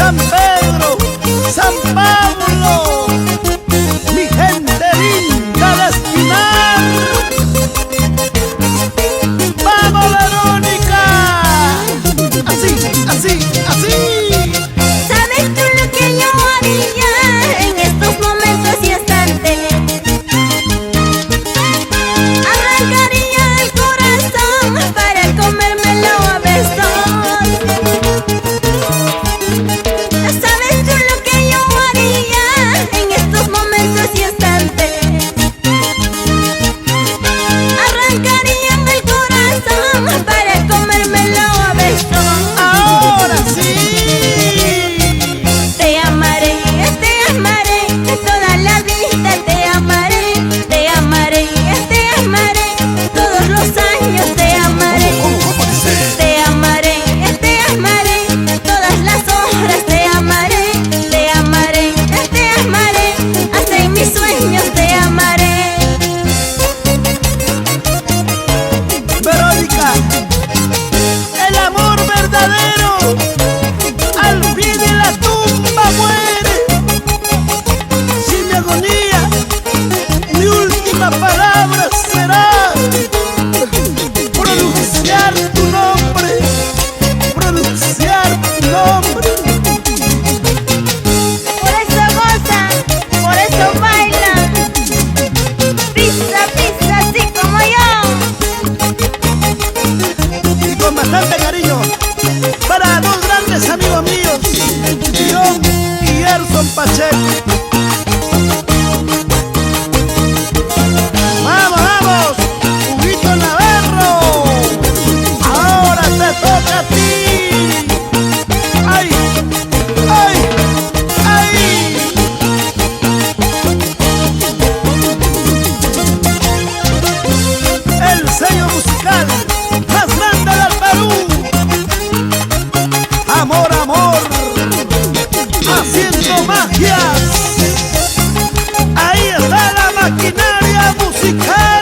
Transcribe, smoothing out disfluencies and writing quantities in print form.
San Pedro, San Pablo, mi gente linda de Espinar. ¡Vamos, Verónica! Así, así, así. ¿Sabes tú lo que yo haría en estos momentos y instantes? Arrancaría el corazón para comérmelo a besos. ¿Sabes tú lo que yo haría en estos momentos y instantes? Arrancaría el corazón para comérmelo a besos. Ahora sí. Te amaré toda la vida, te amaré todos los años, te amaré. Te amaré todas las horas, te amaré, hasta en mis sueños te amaré. Verónica, el amor verdadero al fin en la tumba muere. Si mi agonía, mi última palabra será pronunciar tu nombre, pronunciar tu nombre. Por eso gozan, por eso bailan, pisa, pisa, así como yo. Y con bastante cariño para dos grandes amigos míos, John y Gerson Pacheco. ¡Vamos, vamos! ¡Huguito Navarro! ¡Ahora te toca a ti! ¡Ay! ¡Ay! ¡Ay! El sello musical más grande del Perú. Amor, amor, haciendo magias. Ahí está la maquinaria musical.